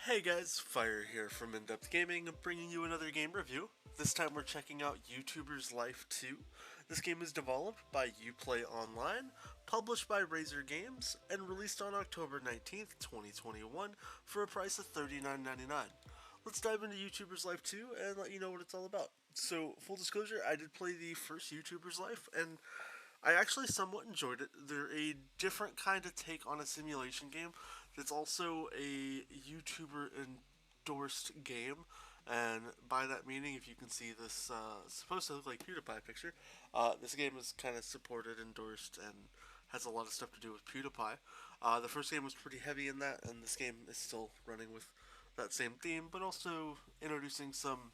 Hey guys, Fire here from InDepth Gaming, bringing you another game review. This time we're checking out YouTuber's Life 2. This game is developed by Uplay Online, published by Razer Games, and released on October 19th, 2021 for a price of $39.99. Let's dive into YouTuber's Life 2 and let you know what it's all about. So, full disclosure, I did play the first YouTuber's Life, and I actually somewhat enjoyed it. They're a different kind of take on a simulation game. It's also a YouTuber endorsed game, and by that meaning, if you can see this supposed to look like PewDiePie picture, this game is kind of supported, endorsed, and has a lot of stuff to do with PewDiePie. The first game was pretty heavy in that, and this game is still running with that same theme, but also introducing some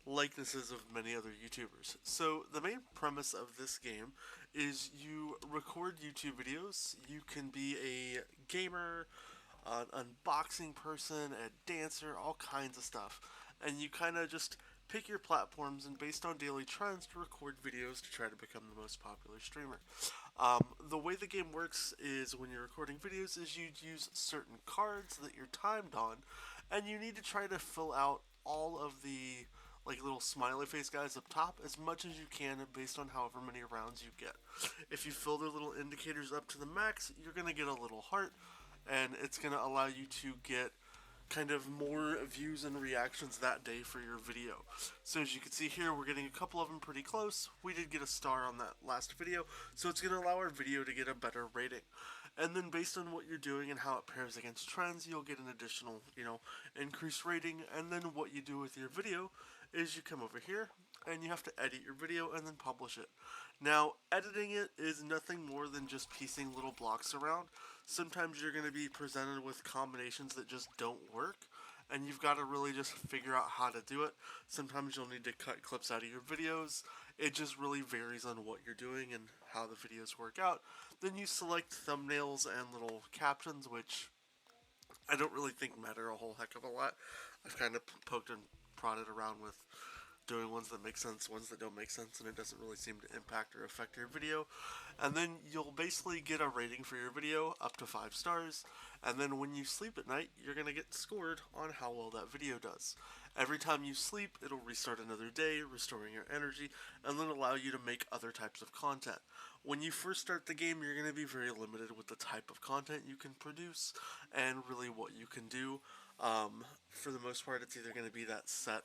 likenesses of many other YouTubers. So the main premise of this game is you record YouTube videos. You can be a gamer, an unboxing person, a dancer, all kinds of stuff. And you kind of just pick your platforms and based on daily trends to record videos to try to become the most popular streamer. The way the game works is when you're recording videos is you use certain cards that you're timed on, and you need to try to fill out all of the like little smiley face guys up top as much as you can based on however many rounds you get. If you fill their little indicators up to the max, you're going to get a little heart, and it's going to allow you to get kind of more views and reactions that day for your video. So as you can see here, we're getting a couple of them pretty close. We did get a star on that last video, so it's going to allow our video to get a better rating. And then based on what you're doing and how it pairs against trends, you'll get an additional, increased rating. And then what you do with your video is you come over here and you have to edit your video and then publish it. Now, editing it is nothing more than just piecing little blocks around. Sometimes you're going to be presented with combinations that just don't work, and you've got to really just figure out how to do it. Sometimes you'll need to cut clips out of your videos. It just really varies on what you're doing and how the videos work out. Then you select thumbnails and little captions, which I don't really think matter a whole heck of a lot. I've kind of poked and prodded around with doing ones that make sense, ones that don't make sense, and it doesn't really seem to impact or affect your video. And then you'll basically get a rating for your video up to 5 stars, and then when you sleep at night, you're going to get scored on how well that video does. Every time you sleep, it'll restart another day, restoring your energy, and then allow you to make other types of content. When you first start the game, you're going to be very limited with the type of content you can produce and really what you can do. For the most part, it's either going to be that set,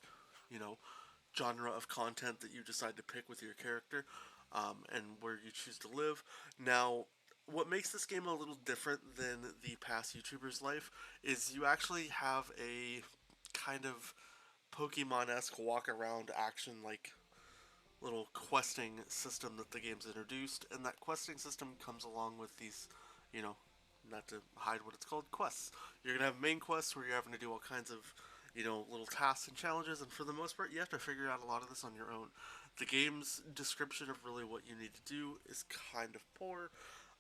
genre of content that you decide to pick with your character, and where you choose to live. Now, what makes this game a little different than the past YouTuber's Life is you actually have a kind of Pokemon-esque walk around action like little questing system that the game's introduced, and that questing system comes along with these, you know, not to hide what it's called, quests. You're gonna have main quests where you're having to do all kinds of, little tasks and challenges, and for the most part, you have to figure out a lot of this on your own. The game's description of really what you need to do is kind of poor,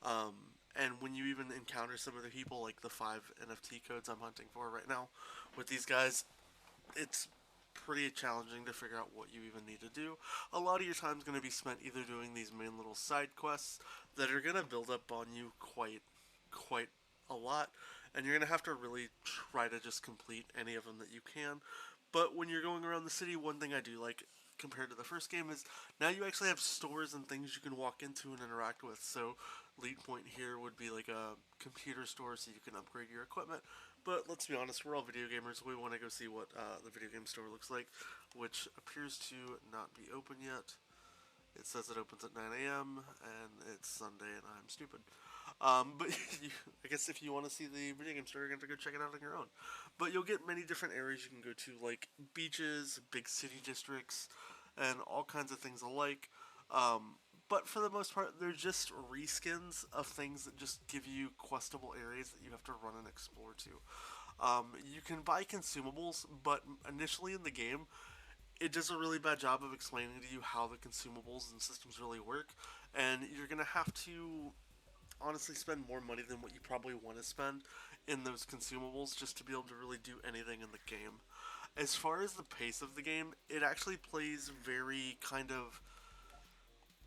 and when you even encounter some of the people, like the 5 NFT codes I'm hunting for right now, with these guys, it's pretty challenging to figure out what you even need to do. A lot of your time's going to be spent either doing these main little side quests that are going to build up on you quite a lot, and you're going to have to really try to just complete any of them that you can. But when you're going around the city, one thing I do like compared to the first game is now you actually have stores and things you can walk into and interact with. So lead point here would be like a computer store so you can upgrade your equipment. But let's be honest, we're all video gamers. We want to go see what the video game store looks like, which appears to not be open yet. It says it opens at 9 a.m. and it's Sunday and I'm stupid. But I guess if you want to see the video game store, you're going to have to go check it out on your own. But you'll get many different areas you can go to, like beaches, big city districts, and all kinds of things alike. But for the most part, they're just reskins of things that just give you questable areas that you have to run and explore to. You can buy consumables, but initially in the game, it does a really bad job of explaining to you how the consumables and systems really work, and you're going to have to honestly spend more money than what you probably want to spend in those consumables just to be able to really do anything in the game. As far as the pace of the game, it actually plays very kind of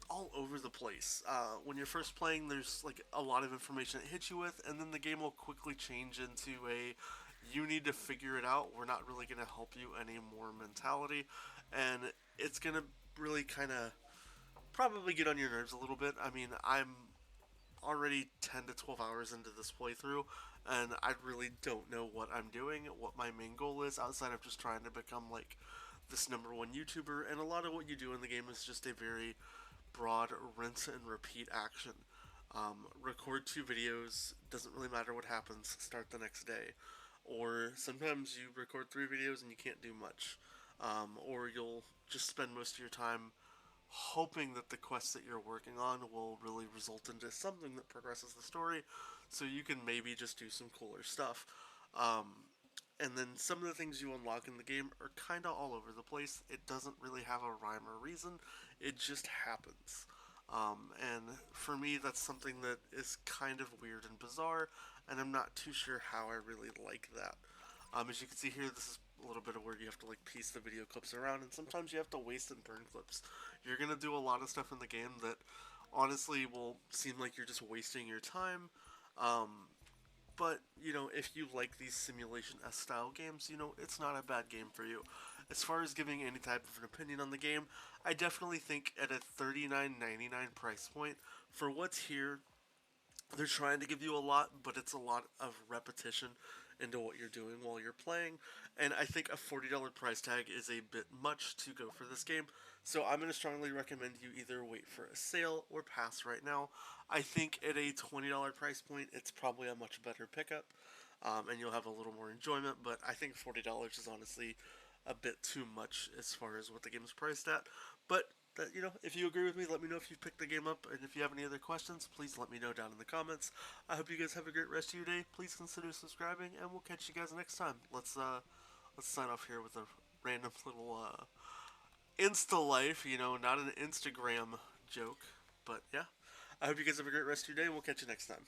all over the place. When you're first playing, there's like a lot of information it hits you with, and then the game will quickly change into a you need to figure it out. We're not really going to help you anymore mentality. And it's going to really kind of probably get on your nerves a little bit. I mean, I'm already 10 to 12 hours into this playthrough, and I really don't know what I'm doing, what my main goal is, outside of just trying to become like this number one YouTuber. And a lot of what you do in the game is just a very broad rinse and repeat action. Record 2 videos, doesn't really matter what happens, start the next day. Or sometimes you record 3 videos and you can't do much. Or you'll just spend most of your time hoping that the quests that you're working on will really result into something that progresses the story, so you can maybe just do some cooler stuff. Um, and then some of the things you unlock in the game are kind of all over the place. It doesn't really have a rhyme or reason, it just happens. And for me, that's something that is kind of weird and bizarre, and I'm not too sure how I really like that. As you can see here, this is a little bit of where you have to like piece the video clips around, and sometimes you have to waste and burn clips. You're gonna do a lot of stuff in the game that honestly will seem like you're just wasting your time. Um, but if you like these simulation S style games, it's not a bad game for you. As far as giving any type of an opinion on the game, I definitely think at a $39.99 price point for what's here, they're trying to give you a lot, but it's a lot of repetition into what you're doing while you're playing. And I think a $40 price tag is a bit much to go for this game. So I'm going to strongly recommend you either wait for a sale or pass right now. I think at a $20 price point, it's probably a much better pickup. And you'll have a little more enjoyment, but I think $40 is honestly a bit too much as far as what the game is priced at. But if you agree with me, let me know if you picked the game up, and if you have any other questions, please let me know down in the comments. I hope you guys have a great rest of your day. Please consider subscribing, and we'll catch you guys next time. Let's sign off here with a random little Insta life, not an Instagram joke, but yeah. I hope you guys have a great rest of your day, and we'll catch you next time.